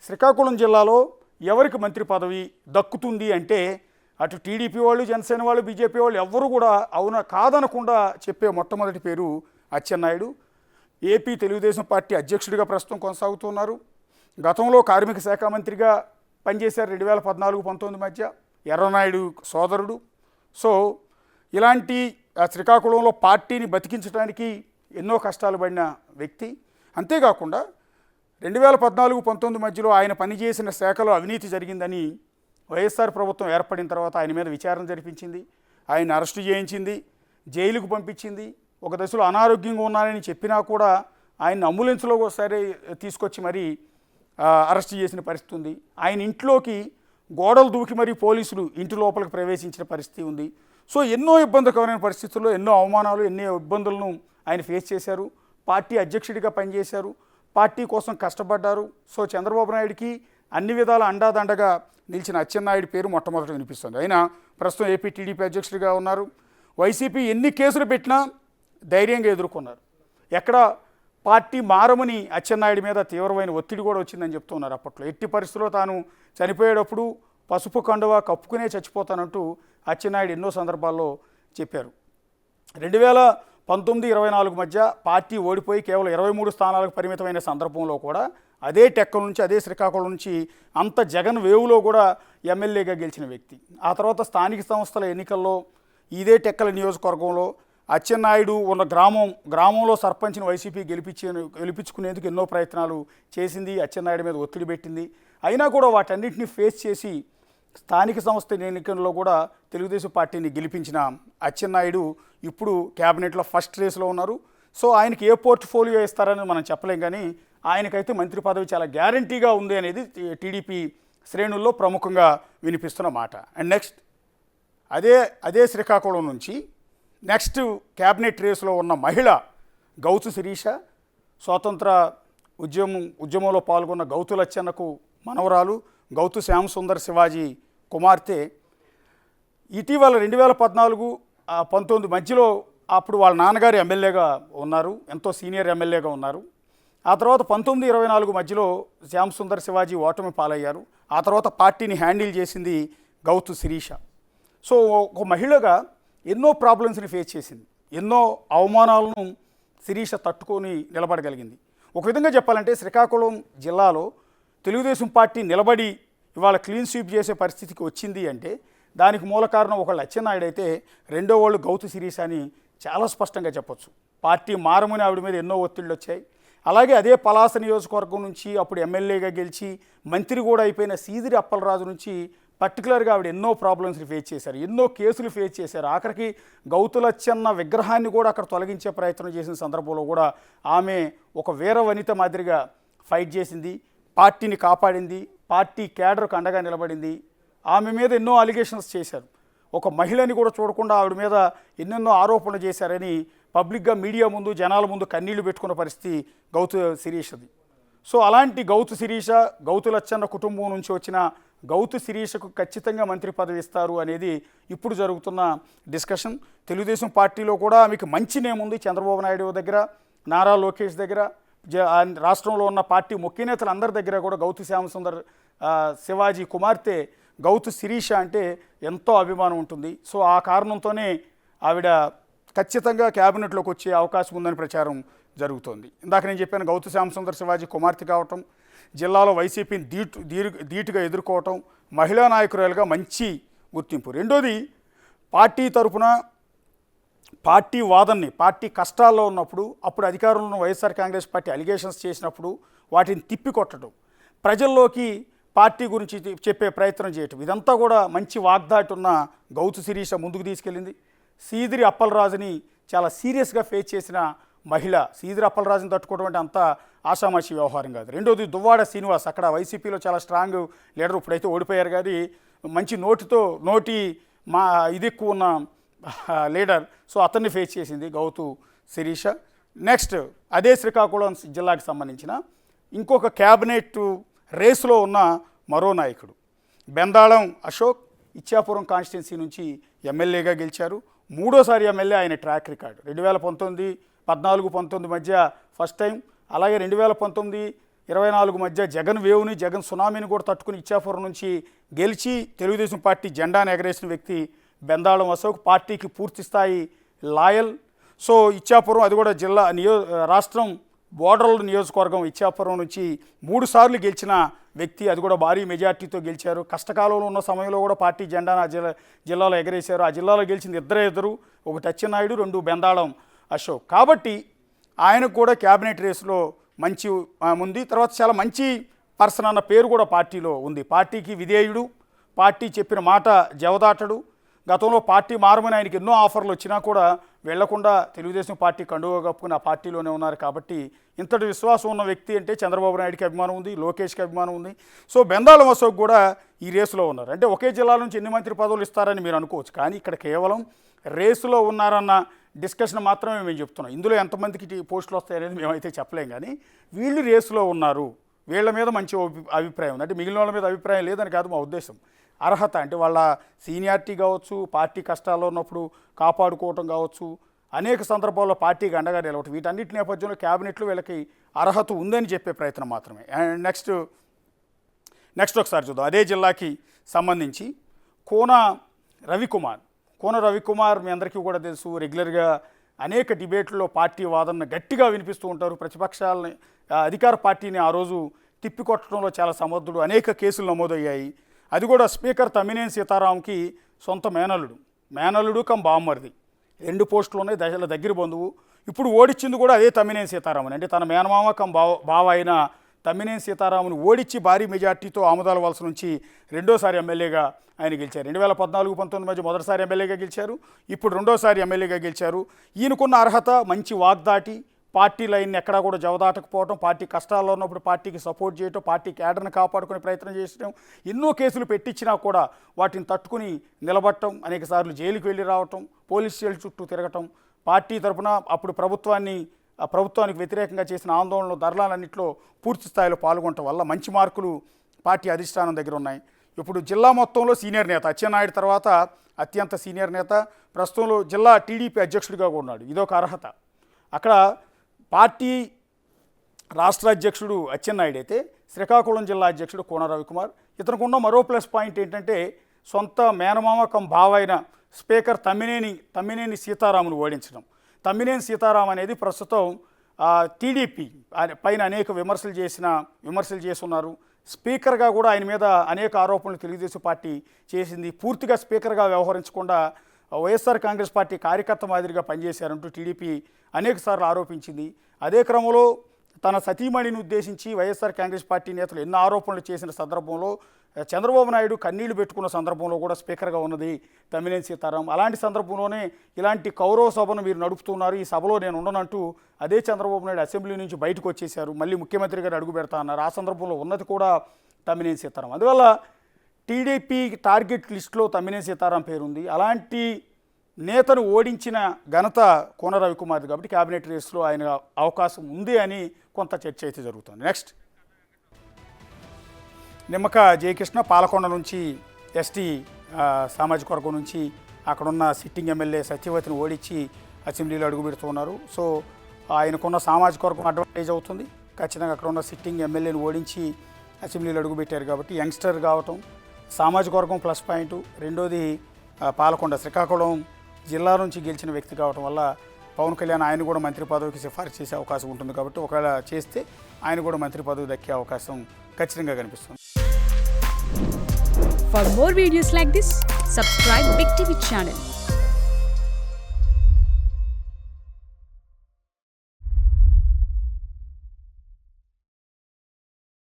శ్రీకాకుళం జిల్లాలో ఎవరికి మంత్రి పదవి దక్కుతుంది అంటే అటు టీడీపీ వాళ్ళు, జనసేన వాళ్ళు, బీజేపీ వాళ్ళు ఎవ్వరూ కూడా అవునా కాదనకుండా చెప్పే మొట్టమొదటి పేరు అచ్చెన్నాయుడు. ఏపీ తెలుగుదేశం పార్టీ అధ్యక్షుడిగా ప్రస్తుతం కొనసాగుతున్నారు. గతంలో కార్మిక శాఖ మంత్రిగా పనిచేశారు 2014-19 మధ్య. ఎర్రనాయుడు సోదరుడు. సో ఇలాంటి శ్రీకాకుళంలో పార్టీని బతికించడానికి ఎన్నో కష్టాలు పడిన వ్యక్తి. అంతేకాకుండా 2014-19 మధ్యలో ఆయన పనిచేసిన శాఖలో అవినీతి జరిగిందని వైఎస్ఆర్ ప్రభుత్వం ఏర్పడిన తర్వాత ఆయన మీద విచారణ జరిపించింది, ఆయన అరెస్టు చేయించింది, జైలుకు పంపించింది. ఒక దశలో అనారోగ్యంగా ఉన్నారని చెప్పినా కూడా ఆయన అంబులెన్స్లో ఒకసారి తీసుకొచ్చి మరీ అరెస్ట్ చేసిన పరిస్థితి ఉంది. ఆయన ఇంట్లోకి గోడలు దూకి మరీ పోలీసులు ఇంటి లోపలికి ప్రవేశించిన పరిస్థితి ఉంది. సో ఎన్నో ఇబ్బందికరమైన పరిస్థితుల్లో ఎన్నో అవమానాలు, ఎన్నో ఇబ్బందులను ఆయన ఫేస్ చేశారు. పార్టీ అధ్యక్షుడిగా పనిచేశారు, పార్టీ కోసం కష్టపడ్డారు. సో చంద్రబాబు నాయుడికి అన్ని విధాల అండాదండగా నిలిచిన అచ్చెన్నాయుడు పేరు మొట్టమొదటి వినిపిస్తుంది. ఆయన ప్రస్తుతం ఏపీ టీడీపీ అధ్యక్షుడిగా ఉన్నారు. వైసీపీ ఎన్ని కేసులు పెట్టినా ధైర్యంగా ఎదుర్కొన్నారు. ఎక్కడ పార్టీ మారమని అచ్చెన్నాయుడి మీద తీవ్రమైన ఒత్తిడి కూడా వచ్చిందని చెప్తున్నారు. అప్పట్లో ఎట్టి పరిస్థితుల్లో తాను చనిపోయేటప్పుడు పసుపు కండువా కప్పుకునే చచ్చిపోతానంటూ అచ్చెన్నాయుడు ఎన్నో సందర్భాల్లో చెప్పారు. 2019-24 మధ్య పార్టీ ఓడిపోయి కేవలం 23 స్థానాలకు పరిమితమైన సందర్భంలో కూడా అదే టెక్కల నుంచి, అదే శ్రీకాకుళం నుంచి అంత జగన్ వేవులో కూడా ఎమ్మెల్యేగా గెలిచిన వ్యక్తి. ఆ తర్వాత స్థానిక సంస్థల ఎన్నికల్లో ఇదే టెక్కల నియోజకవర్గంలో అచ్చెన్నాయుడు ఉన్న గ్రామంలో సర్పంచ్ని వైసీపీ గెలిపించుకునేందుకు ఎన్నో ప్రయత్నాలు చేసింది. అచ్చెన్నాయుడు మీద ఒత్తిడి పెట్టింది. అయినా కూడా వాటన్నిటిని ఫేస్ చేసి స్థానిక సంస్థ ఎన్నికల్లో కూడా తెలుగుదేశం పార్టీని గెలిపించిన అచ్చెన్నాయుడు ఇప్పుడు క్యాబినెట్లో ఫస్ట్ రేస్లో ఉన్నారు. సో ఆయనకి ఏ పోర్ట్ఫోలియో ఇస్తారని మనం చెప్పలేం, కానీ ఆయనకైతే మంత్రి పదవి చాలా గ్యారంటీగా ఉంది అనేది టీడీపీ శ్రేణుల్లో ప్రముఖంగా వినిపిస్తున్న మాట. అండ్ నెక్స్ట్ అదే శ్రీకాకుళం నుంచి నెక్స్ట్ క్యాబినెట్ రేసులో ఉన్న మహిళ గౌతు శిరీష. స్వాతంత్ర ఉద్యమంలో పాల్గొన్న గౌతు లచ్చన్నకు మనవరాలు, గౌతు శ్యామసుందర్ శివాజీ కుమార్తె. ఇటీవల 2014-19 మధ్యలో అప్పుడు వాళ్ళ నాన్నగారు ఎమ్మెల్యేగా ఉన్నారు, ఎంతో సీనియర్ ఎమ్మెల్యేగా ఉన్నారు. ఆ తర్వాత 19-24 మధ్యలో శ్యామసుందర్ శివాజీ ఓటమి పాలయ్యారు. ఆ తర్వాత పార్టీని హ్యాండిల్ చేసింది గౌతు శిరీష. సో ఒక మహిళగా ఎన్నో ప్రాబ్లమ్స్ని ఫేస్ చేసింది, ఎన్నో అవమానాలను శిరీష తట్టుకొని నిలబడగలిగింది. ఒక విధంగా చెప్పాలంటే శ్రీకాకుళం జిల్లాలో తెలుగుదేశం పార్టీ నిలబడి ఇవాళ క్లీన్ స్వీప్ చేసే పరిస్థితికి వచ్చింది అంటే దానికి మూల కారణం ఒకళ్ళు అచ్చెన్నాయుడు అయితే, రెండో వాళ్ళు గౌతు శిరీష అని చాలా స్పష్టంగా చెప్పొచ్చు. పార్టీ మారమని ఆవిడ మీద ఎన్నో ఒత్తిళ్ళు వచ్చాయి. అలాగే అదే పలాస నియోజకవర్గం నుంచి అప్పుడు ఎమ్మెల్యేగా గెలిచి మంత్రి కూడా అయిపోయిన సీదిరి అప్పలరాజు నుంచి పర్టికులర్గా ఆవిడ ఎన్నో ప్రాబ్లమ్స్ని ఫేస్ చేశారు, ఎన్నో కేసులు ఫేస్ చేశారు. ఆఖరికి గౌతు లచ్చన్న విగ్రహాన్ని కూడా అక్కడ తొలగించే ప్రయత్నం చేసిన సందర్భంలో కూడా ఆమె ఒక వీర వనిత మాదిరిగా ఫైట్ చేసింది, పార్టీని కాపాడింది, పార్టీ క్యాడర్కు అండగా నిలబడింది. ఆమె మీద ఎన్నో అలిగేషన్స్ చేశారు. ఒక మహిళని కూడా చూడకుండా ఆవిడ మీద ఎన్నెన్నో ఆరోపణలు చేశారని పబ్లిక్గా మీడియా ముందు, జనాల ముందు కన్నీళ్లు పెట్టుకున్న పరిస్థితి గౌతు శిరీషది. సో అలాంటి గౌతు శిరీష, గౌతు లచ్చన్న కుటుంబం నుంచి వచ్చిన గౌతు శిరీషకు ఖచ్చితంగా మంత్రి పదవి ఇస్తారు అనేది ఇప్పుడు జరుగుతున్న డిస్కషన్. తెలుగుదేశం పార్టీలో కూడా ఆమెకు మంచి నేముంది. చంద్రబాబు నాయుడు దగ్గర, నారా లోకేష్ దగ్గర, రాష్ట్రంలో ఉన్న పార్టీ ముఖ్య నేతలందరి దగ్గర కూడా గౌతు శ్యామసుందర్ శివాజీ కుమార్తె గౌతు శిరీష అంటే ఎంతో అభిమానం ఉంటుంది. సో ఆ కారణంతోనే ఆవిడ ఖచ్చితంగా క్యాబినెట్లోకి వచ్చే అవకాశం ఉందని ప్రచారం జరుగుతోంది. ఇందాక నేను చెప్పాను, గౌతు శ్యామసుందర్ శివాజీ కుమార్తె కావటం, జిల్లాలో వైసీపీని ధీటుగా ఎదుర్కోవటం, మహిళా నాయకురాలుగా మంచి గుర్తింపు. రెండోది, పార్టీ తరపున పార్టీ వాదనని, పార్టీ కష్టాల్లో ఉన్నప్పుడు, అప్పుడు అధికారంలో ఉన్న వైఎస్ఆర్ కాంగ్రెస్ పార్టీ అలిగేషన్స్ చేసినప్పుడు వాటిని తిప్పికొట్టడం, ప్రజల్లోకి పార్టీ గురించి చెప్పే ప్రయత్నం చేయటం, ఇదంతా కూడా మంచి వాగ్దాటి ఉన్న గౌతు శిరీష ముందుకు తీసుకెళ్ళింది. సీదిరి అప్పలరాజుని చాలా సీరియస్గా ఫేస్ చేసిన మహిళ. సీదిరి అప్పలరాజుని తట్టుకోవడం అంటే అంత ఆషామాషి వ్యవహారం కాదు. రెండోది, దువ్వాడ శ్రీనివాస్, అక్కడ వైసీపీలో చాలా స్ట్రాంగ్ లీడర్, ఇప్పుడైతే ఓడిపోయారు కానీ మంచి నోటి ఇది ఎక్కువ ఉన్న లీడర్. సో అతన్ని ఫేస్ చేసింది గౌతు శిరీష. నెక్స్ట్ అదే శ్రీకాకుళం జిల్లాకి సంబంధించిన ఇంకొక క్యాబినెట్ రేసులో ఉన్న మరో నాయకుడు బెందాళం అశోక్. ఇచ్చాపురం కాన్స్టిట్యున్సీ నుంచి ఎమ్మెల్యేగా గెలిచారు. మూడోసారి ఎమ్మెల్యే ఆయన ట్రాక్ రికార్డు. 2014-19 మధ్య ఫస్ట్ టైం, అలాగే 2019 24 మధ్య జగన్ వేవ్ని జగన్ సునామీని కూడా తట్టుకుని ఇచ్చాపురం నుంచి గెలిచి తెలుగుదేశం పార్టీ జెండాను ఎగరేసిన వ్యక్తి బెందాళం అశోక్, పార్టీకి పూర్తి స్థాయి లాయల్. సో ఇచ్చాపురం అది కూడా జిల్లా రాష్ట్రం బోర్డర్ల నియోజకవర్గం ఇచ్చాపురం నుంచి 3 సార్లు గెలిచిన వ్యక్తి, అది కూడా భారీ మెజార్టీతో గెలిచారు. కష్టకాలంలో ఉన్న సమయంలో కూడా పార్టీ జెండాను ఆ జిల్లాలో ఎగరేశారు. ఆ జిల్లాలో గెలిచింది ఇద్దరు, ఒకటి అచ్చెన్నాయుడు, 2 బెందాళం అశోక్. కాబట్టి ఆయనకు కూడా క్యాబినెట్ రేసులో మంచి ఉంది. తర్వాత చాలా మంచి పర్సన్ అన్న పేరు కూడా పార్టీలో ఉంది. పార్టీకి విధేయుడు, పార్టీ చెప్పిన మాట జవదాటడు. గతంలో పార్టీ మారమని ఆయనకి ఎన్నో ఆఫర్లు వచ్చినా కూడా వెళ్లకుండా తెలుగుదేశం పార్టీ కండువా కప్పుకుని ఆ పార్టీలోనే ఉన్నారు. కాబట్టి ఇంతటి విశ్వాసం ఉన్న వ్యక్తి అంటే చంద్రబాబు నాయుడికి అభిమానం ఉంది, లోకేష్కి అభిమానం ఉంది. సో బెందాళం అశోక్ కూడా ఈ రేసులో ఉన్నారు. అంటే ఒకే జిల్లా నుంచి ఎన్ని మంత్రి పదవులు ఇస్తారని మీరు అనుకోవచ్చు, కానీ ఇక్కడ కేవలం రేసులో ఉన్నారన్న డిస్కషన్ మాత్రమే మేము చెప్తున్నాం. ఇందులో ఎంతమందికి పోస్టులు వస్తాయి అనేది మేమైతే చెప్పలేం, కానీ వీళ్ళు రేసులో ఉన్నారు, వీళ్ళ మీద మంచి అభిప్రాయం ఉంది. అంటే మిగిలిన వాళ్ళ మీద అభిప్రాయం లేదని కాదు మా ఉద్దేశం. అర్హత అంటే వాళ్ళ సీనియారిటీ కావచ్చు, పార్టీ కష్టాల్లో ఉన్నప్పుడు కాపాడుకోవటం కావచ్చు, అనేక సందర్భాల్లో పార్టీకి అండగా నిలవటం, వీటన్నిటి నేపథ్యంలో క్యాబినెట్లో వీళ్ళకి అర్హత ఉందని చెప్పే ప్రయత్నం మాత్రమే. అండ్ నెక్స్ట్ ఒకసారి చూద్దాం. అదే జిల్లాకి సంబంధించి కోన రవికుమార్ మీ అందరికీ కూడా తెలుసు. రెగ్యులర్గా అనేక డిబేట్లలో పార్టీ వాదనను గట్టిగా వినిపిస్తూ ఉంటారు. ప్రతిపక్షాలని అధికార పార్టీని ఆ రోజు తిప్పికొట్టడంలో చాలా సమర్థుడు. అనేక కేసులు నమోదయ్యాయి. అది కూడా స్పీకర్ తమ్మినేని సీతారాంకి సొంత మేనల్లుడు కమ్ బామ్మర్ది, 2 పోస్టులు ఉన్నాయి, దశల దగ్గర బంధువు. ఇప్పుడు ఓడించింది కూడా అదే తమ్మినేని సీతారామన్. అంటే తన మేనమామ కమ్ బావ అయిన తమ్మినేని సీతారామును ఓడించి భారీ మెజార్టీతో ఆముదాల వలస నుంచి 2వ ఎమ్మెల్యేగా ఆయన గెలిచారు. 2014-19 మధ్య మొదటిసారి ఎమ్మెల్యేగా గెలిచారు, ఇప్పుడు 2వసారి ఎమ్మెల్యేగా గెలిచారు. ఈయనకున్న అర్హత మంచి వాగ్దాటి, పార్టీ లైన్ని ఎక్కడా కూడా జవదాటకపోవడం, పార్టీ కష్టాల్లో ఉన్నప్పుడు పార్టీకి సపోర్ట్ చేయటం, పార్టీ క్యాడర్ని కాపాడుకునే ప్రయత్నం చేయడం, ఎన్నో కేసులు పెట్టించినా కూడా వాటిని తట్టుకుని నిలబడటం, అనేకసార్లు జైలుకి వెళ్ళి రావటం, పోలీస్ స్టేషన్ చుట్టూ తిరగటం, పార్టీ తరఫున అప్పుడు ప్రభుత్వానికి వ్యతిరేకంగా చేసిన ఆందోళనలు, ధర్నాలన్నింటిలో పూర్తి స్థాయిలో పాల్గొనటం వల్ల మంచి మార్కులు పార్టీ అధిష్టానం దగ్గర ఉన్నాయి. ఇప్పుడు జిల్లా మొత్తంలో సీనియర్ నేత, అచ్చెన్నాయుడు తర్వాత అత్యంత సీనియర్ నేత, ప్రస్తుతంలో జిల్లా టీడీపీ అధ్యక్షుడిగా కూడా ఉన్నాడు. ఇదొక అర్హత. అక్కడ పార్టీ రాష్ట్ర అధ్యక్షుడు అచ్చెన్నాయుడు అయితే శ్రీకాకుళం జిల్లా అధ్యక్షుడు కోన రవికుమార్. ఇతనికి ఉన్న మరో ప్లస్ పాయింట్ ఏంటంటే సొంత మేనమామ కమ్ బావ అయిన స్పీకర్ తమ్మినేని సీతారామును ఓడించడం. తమ్మినేని సీతారాం అనేది ప్రస్తుతం టీడీపీ పైన అనేక విమర్శలు చేస్తున్నారు. స్పీకర్గా కూడా ఆయన మీద అనేక ఆరోపణలు తెలుగుదేశం పార్టీ చేసింది. పూర్తిగా స్పీకర్గా వ్యవహరించకుండా వైఎస్ఆర్ కాంగ్రెస్ పార్టీ కార్యకర్త మాదిరిగా పనిచేశారంటూ టీడీపీ అనేకసార్లు ఆరోపించింది. అదే క్రమంలో తన సతీమణిని ఉద్దేశించి వైఎస్ఆర్ కాంగ్రెస్ పార్టీ నేతలు ఎన్నో ఆరోపణలు చేసిన సందర్భంలో చంద్రబాబు నాయుడు కన్నీళ్లు పెట్టుకున్న సందర్భంలో కూడా స్పీకర్గా ఉన్నది తమ్మినేని సీతారాం. అలాంటి సందర్భంలోనే ఇలాంటి కౌరవ సభను మీరు నడుపుతున్నారు, ఈ సభలో నేను ఉండనంటూ అదే చంద్రబాబు నాయుడు అసెంబ్లీ నుంచి బయటకు వచ్చేశారు. మళ్ళీ ముఖ్యమంత్రి గారు అడుగు పెడతా అన్నారు. ఆ సందర్భంలో ఉన్నది కూడా తమ్మినేని సీతారాం. అందువల్ల టీడీపీ టార్గెట్ లిస్టులో తమ్మినేని సీతారాం పేరుంది. అలాంటి నేతను ఓడించిన ఘనత కోన రవికుమార్ది కాబట్టి క్యాబినెట్ రేసులో ఆయన అవకాశం ఉంది అని కొంత చర్చ అయితే జరుగుతుంది. నెక్స్ట్ నిమ్మక జయకృష్ణ పాలకొండ నుంచి ఎస్టీ సామాజిక వర్గం నుంచి అక్కడున్న సిట్టింగ్ ఎమ్మెల్యే సత్యవతిని ఓడించి అసెంబ్లీలో అడుగుపెడుతున్నారు. సో ఆయనకున్న సామాజిక వర్గం అడ్వాంటేజ్ అవుతుంది. ఖచ్చితంగా అక్కడ ఉన్న సిట్టింగ్ ఎమ్మెల్యేని ఓడించి అసెంబ్లీలో అడుగుపెట్టారు కాబట్టి యంగ్స్టర్ కావటం సామాజిక వర్గం ప్లస్ పాయింట్. రెండోది పాలకొండ శ్రీకాకుళం జిల్లా నుంచి గెలిచిన వ్యక్తి కావటం వల్ల పవన్ కళ్యాణ్ ఆయన కూడా మంత్రి పదవికి సిఫారసు చేసే అవకాశం ఉంటుంది కాబట్టి ఒకవేళ చేస్తే ఆయన కూడా మంత్రి పదవి దక్కే అవకాశం ఖచ్చితంగా కనిపిస్తుంది. For more videos like this, subscribe Big TV channel.